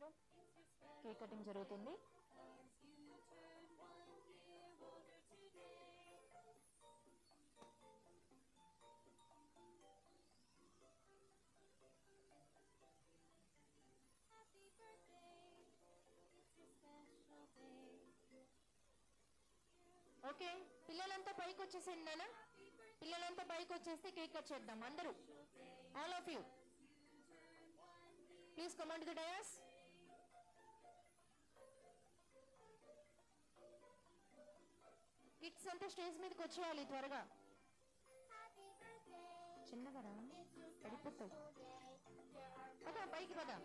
లో cake cutting జరుగుతుంది. Okay, పిల్లలంతా పైకి వచ్చేసేయండి నాన్న. పిల్లలంతా పైకి వచ్చేస్తే కేక్ కట్ చేద్దాం అందరూ. All of you please come on to the dais. Kids అంతా స్టేజ్ మీదకి వచ్చేయాలి త్వరగా. చిన్నగా రా, పడిపోతావు. పదా పైకి పదా.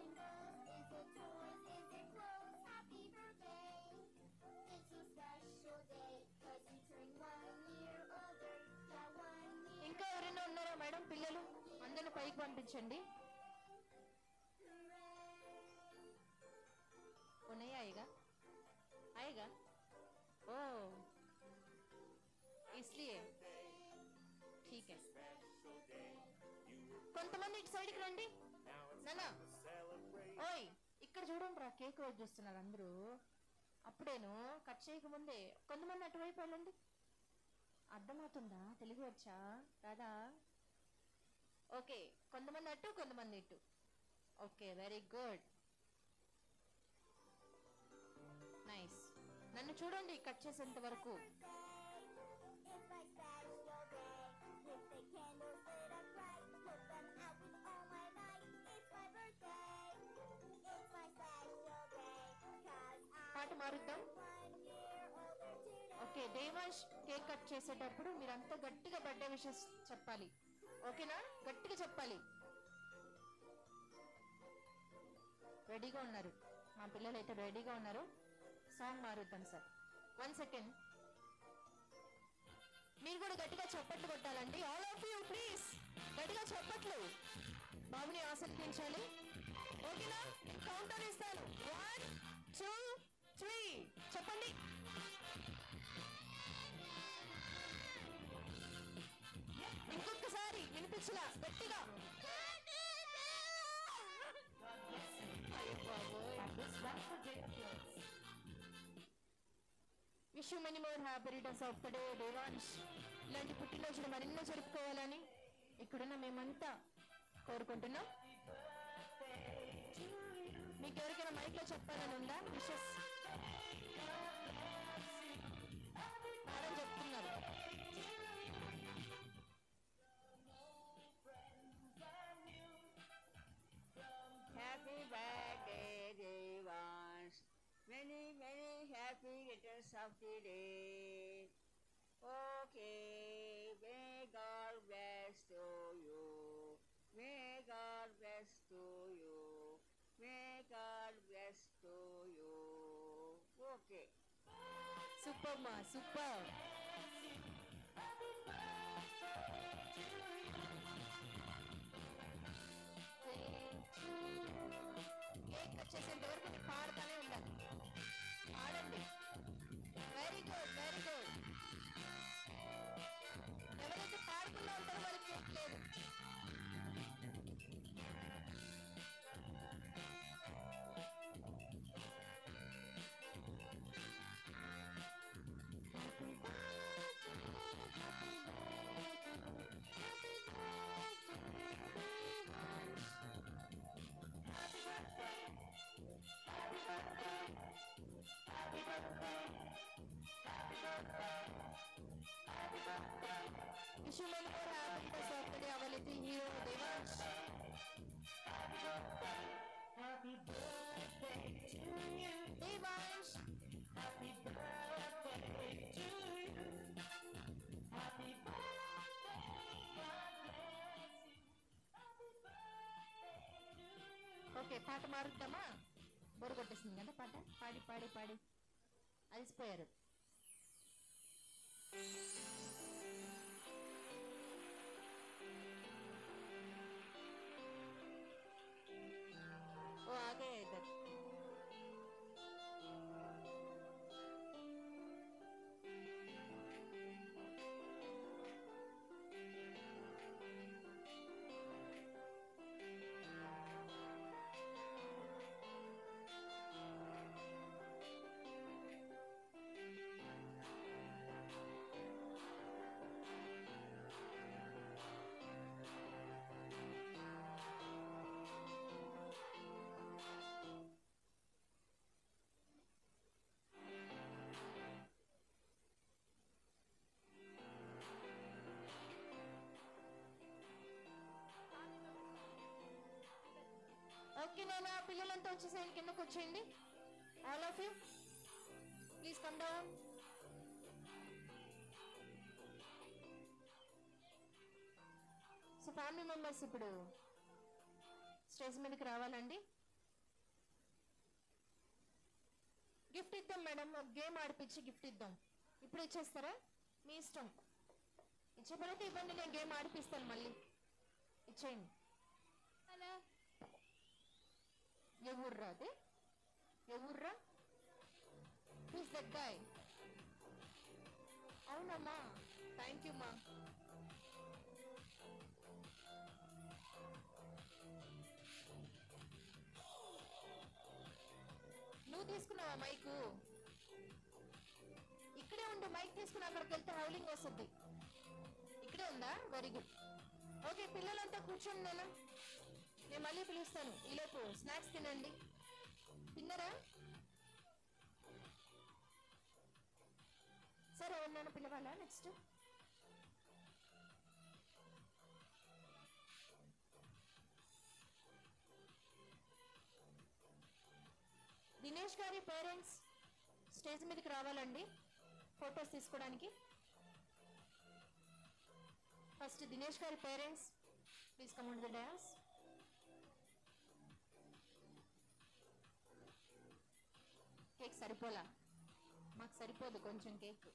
ఇంకా ఎవరైనా ఉన్నారా మేడం? పిల్లలు అందరిని పైకి పంపించండి. ఉన్నాయా? आएगा आएगा ओ इसलिए ठीक है. కొంతమంది ఇటు సైడ్కి రండి నాన్న. ఓయ్ ఇక్కడ చూడండి రా, కేక్ వైపు చూస్తున్నారు అందరూ. అప్పుడేను కట్ చేయకముందే కొంతమంది అటువైపు వెళ్ళండి. అర్థమవుతుందా? తెలుగు వచ్చా రాదా? ఓకే, కొంతమంది అటు కొంతమంది ఇటు. Okay, very good, nice. నన్ను చూడండి కట్ చేసేంత వరకు. పాట మారుద్దాం. ఓకే, దేవాంశ్ కేక్ కట్ చేసేటప్పుడు మీరంతా గట్టిగా బర్త్డే విషెస్ చెప్పాలి. ఓకేనా? గట్టిగా చెప్పాలి. రెడీగా ఉన్నారు మా పిల్లలు అయితే, రెడీగా ఉన్నారు. సాంగ్ మారుద్దాం సార్. 1 సెకండ్. మీరు కూడా గట్టిగా చప్పట్లు కొట్టాలండి. ఆల్ ఆఫ్ యూ ప్లీజ్ గట్టిగా చప్పట్లు. బాబుని ఆసక్తించాలి. ఓకేనా? కౌంటర్ ఇస్తాను. 1 2 3 చెప్పండి. ఇంకొకసారి వినిపించలా గట్టిగా. Wish you many more happy returns of the day Devansh. ఇలాంటి పుట్టినరోజులు మరెన్నో జరుపుకోవాలని ఇక్కడున్న మేమంతా కోరుకుంటున్నాం. మీకు ఎవరికైనా మైక్ లో చెప్పాలని ఉందా? విషెస్ మేడం చెప్తున్నారు. Happy birthday Devansh, many happy returns of the day. Okay, may God bless to you, may God bless to you, may God bless to you. Okay, super ma, super. Cake వచ్చేసేంత వరకు మీరు పాడుతూనే ఉండాలి. పాడండి. Very good, very good. ఎవరైతే పాడుకుంటూ ఉంటారో వాళ్ళకి కేక్ లేదు. Wish you many more happy returns of the day, our little hero Devansh. Happy birthday to you, Devansh. Happy birthday to you. Happy birthday, God bless you. Happy birthday to you. Okay, పాట మారుద్దామా? Bore కొట్టేసింది కదా పాట. పాడి పాడి పాడి అలసిపోయారు. वो आ गए इधर. ఓకే నాన్న, పిల్లలంతా వచ్చేసేయండి, కిందకు వచ్చేయండి. All of you please come down. So family members ఇప్పుడు స్టేజ్ మీదకి రావాలండి. గిఫ్ట్ ఇద్దాం మేడం, గేమ్ ఆడిపించి గిఫ్ట్ ఇద్దాం. ఇప్పుడు ఇచ్చేస్తారా? మీ ఇష్టం. ఇచ్చే తర్వాత ఇవ్వండి, నేను గేమ్ ఆడిపిస్తాను. మళ్ళీ ఇచ్చేయండి. అలా ఎవర్రా అదే? ఎవర్రా? Who's that guy? అవునమ్మా, థ్యాంక్ యూ మా. నువ్వు తీసుకున్నావా మైకు? ఇక్కడే ఉండు, మైక్ తీసుకుని అక్కడికి వెళ్తే హౌలింగ్ వస్తుంది. ఇక్కడే ఉందా? Very good. ఓకే పిల్లలంతా కూర్చోండి, నేను మళ్ళీ పిలుస్తాను. ఈలోపు స్నాక్స్ తినండి. తిన్నరా? సరే ఎవరినైనా పిలవాలా నెక్స్ట్? దినేష్ గారి పేరెంట్స్ స్టేజ్ మీదకి రావాలండి ఫొటోస్ తీసుకోవడానికి. ఫస్ట్ దినేష్ గారి parents please come on the dais. Cake సరిపోలా, మాకు సరిపోదు కొంచెం కేక్.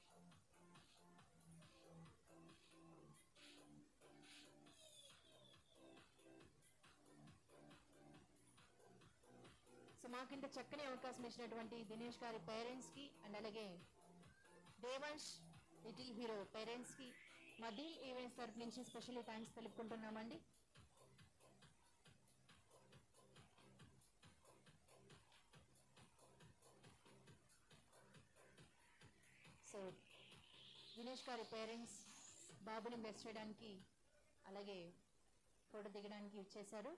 సో మాకింత చక్కని అవకాశం ఇచ్చినటువంటి దినేష్ గారి పేరెంట్స్కి అండ్ అలాగే దేవాంశ్ లిటిల్ హీరో పేరెంట్స్కి మా డీల్ ఈవెంట్స్ తరఫు నుంచి స్పెషల్లీ థ్యాంక్స్ తెలుపుకుంటున్నామండి. సో దినేష్ గారి పేరెంట్స్ బాబుని బ్లెస్ చేయడానికి అలాగే ఫోటో దిగడానికి వచ్చేసారు.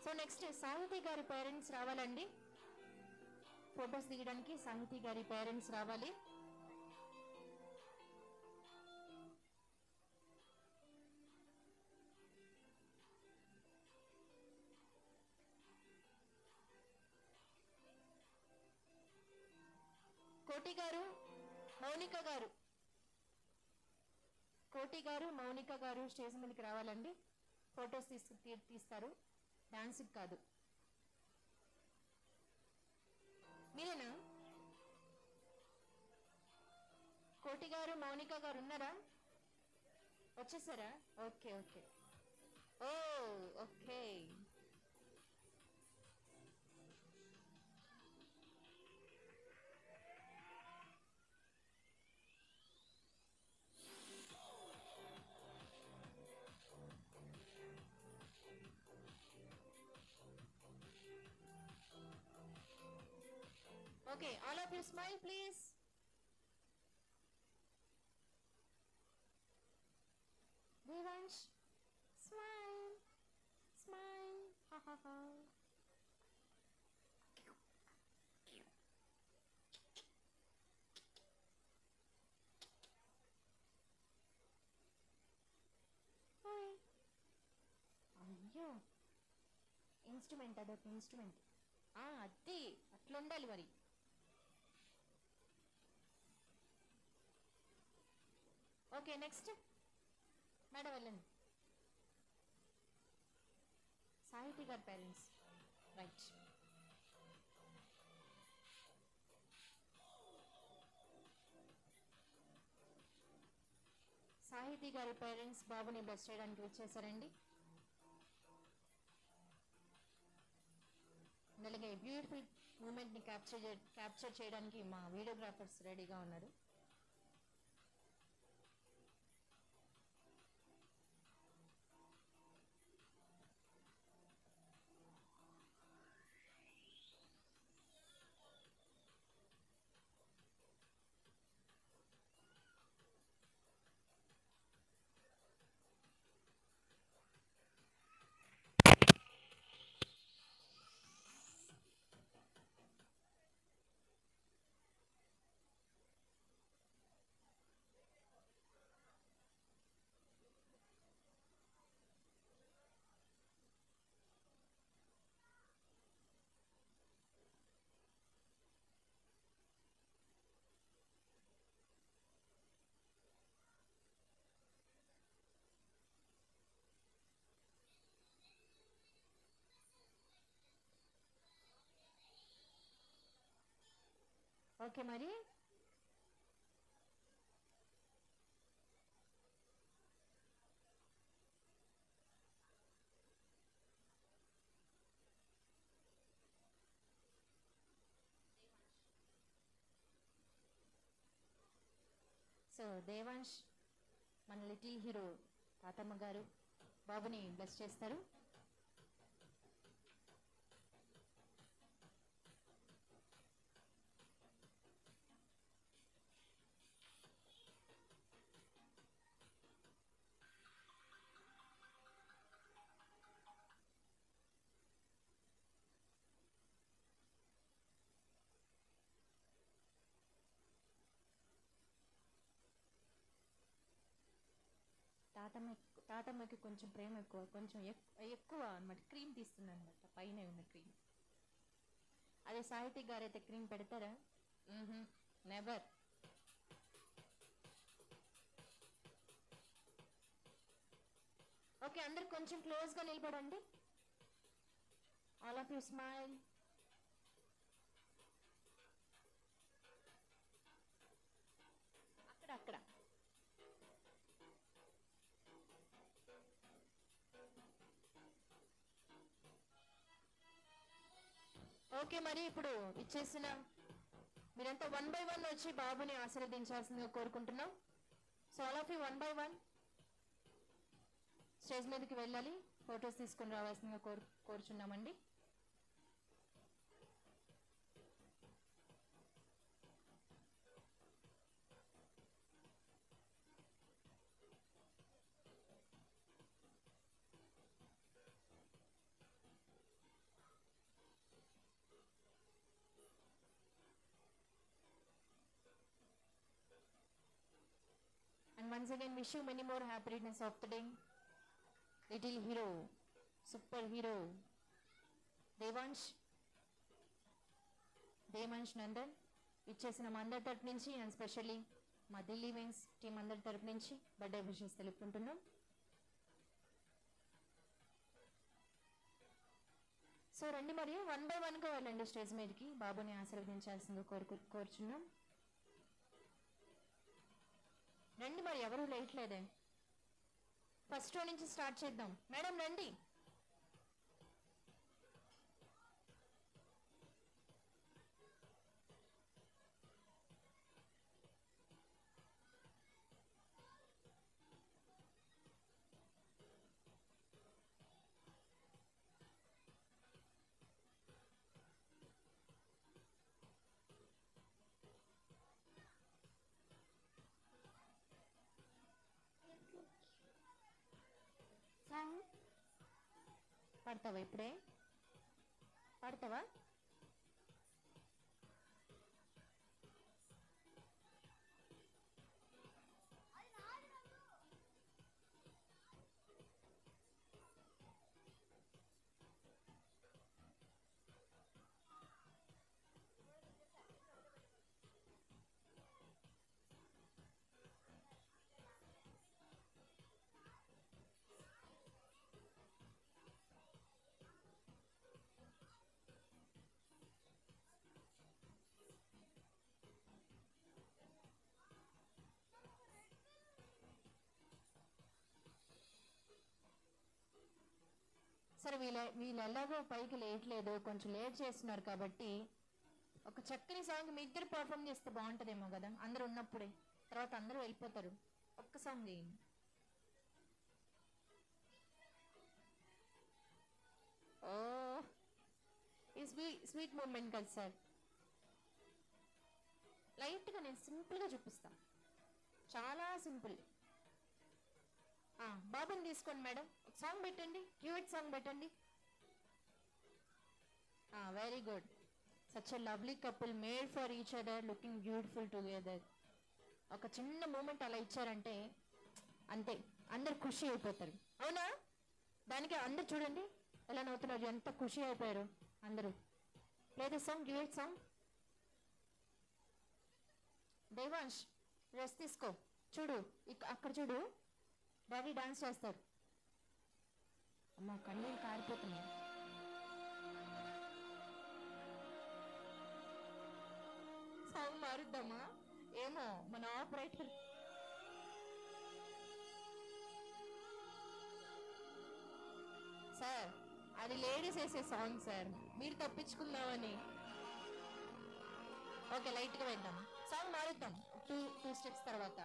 సో నెక్స్ట్ సాహితీ గారి పేరెంట్స్ రావాలండి ఫొటోస్ దిగడానికి. సాహితీ గారి పేరెంట్స్ రావాలి. కోటి గారు, మౌనిక గారు, కోటి గారు, మౌనిక గారు స్టేజ్ మీదకి రావాలండి. ఫొటోస్ తీస్తారు, డాన్స్ కాదు. మీరేనా? కోటి గారు, మౌనిక గారు ఉన్నారా? వచ్చేసారా? Okay okay. Oh okay. Okay, all of you smile please. Devansh, smile, smile, ha ha ha. Hi. అయ్యో ఇన్స్ట్రుమెంట్ అదొక ఇన్స్ట్రుమెంట్. అది అట్లా ఉండాలి మరి. ఓకే నెక్స్ట్ మేడం వెళ్ళండి. సాహితీ గారి పేరెంట్స్ రైట్. సాహితీ గారి పేరెంట్స్ బాబుని బ్లెస్ చేయడానికి వచ్చేసారండి. అలాగే బ్యూటిఫుల్ మూమెంట్ని క్యాప్చర్ చేయడానికి మా వీడియోగ్రాఫర్స్ రెడీగా ఉన్నారు. ఓకే మరి సో దేవాంశ్ మన లిటిల్ హీరో తాతమ్మ గారు బాబుని బ్లెస్ చేస్తారు. తాతమ్మకి కొంచెం ప్రేమ ఎక్కువ, కొంచెం ఎక్కువ అనమాట. క్రీమ్ తీస్తుంది అనమాట, పైన ఉన్న క్రీమ్. అదే సాహితీ గారు అయితే క్రీమ్ పెడతారా? నెవర్. ఓకే, అందరు కొంచెం క్లోజ్గా నిలబడండి. All of you smile. అక్కడ ఓకే మరి ఇప్పుడు ఇచ్చేసిన మీరంతా 1 by 1 వచ్చి బాబుని ఆశీర్వదించాల్సిందిగా కోరుకుంటున్నాం. So all of you 1 by 1 stage మీదకి వెళ్ళాలి, ఫొటోస్ తీసుకొని రావాల్సిందిగా కోరుచున్నామండి. And once again wish you many more happiness of the day. Little hero, superhero Devansh Nandan ఇచ్చేసిన మా అందరి తరపు నుంచి అండ్ స్పెషల్లీ మా ఢిల్లీ వింగ్స్ టీం అందరి తరపు నుంచి బర్త్డే విషెస్ తెలుపుకుంటున్నాం. సో రండి మరి 1 by 1గా వెళ్ళండి స్టేజ్ మీదకి, బాబుని ఆశీర్వదించాల్సిందిగా కోరుచున్నాం. రండి మరి, ఎవరు లేట్లేదే. ఫస్ట్ రో నుంచి స్టార్ట్ చేద్దాం. మేడం రండి. పడతావా? ఇప్పుడే పడతావా? సరే, వీళ్ళు ఎలాగో పైకి లేట్లేదు, కొంచెం లేట్ చేస్తున్నారు కాబట్టి ఒక చక్కని సాంగ్ మీ ఇద్దరు పర్ఫామ్ చేస్తే బాగుంటుందేమో కదా, అందరు ఉన్నప్పుడే. తర్వాత అందరూ వెళ్ళిపోతారు. ఒక్క సాంగ్ చేయండి. ఓ ఈ స్వీట్ మూమెంట్ కదా సార్. లైట్గా నేను సింపుల్గా చూపిస్తాను, చాలా సింపుల్. బాబుని తీసుకోండి మేడం, సాంగ్ పెట్టండి, క్యూట్ సాంగ్ పెట్టండి. Very good. Such a lovely couple made for each other, looking beautiful together. ఒక చిన్న మూమెంట్ అలా ఇచ్చారంటే అంతే, అందరు ఖుషి అయిపోతారు. అవునా? దానికి అందరు చూడండి ఎలా నవ్వుతున్నారు, ఎంత ఖుషి అయిపోయారు అందరూ. Play the song, duet song. Devansh rest తీసుకో. చూడు అక్కడ చూడు, డాడీ డాన్స్ చేస్తారు. అమ్మ కన్నీళ్ళు కారిపోతున్నాయి. సాంగ్ మారుద్దామా? ఏమో మన ఆపరేటర్ సార్, అది లేడీస్ వేసే సాంగ్ సార్, మీరు తప్పించుకుందామని. ఓకే, లైట్ గా వేద్దాం, సాంగ్ మారుద్దాం టూ స్టెప్స్ తర్వాత.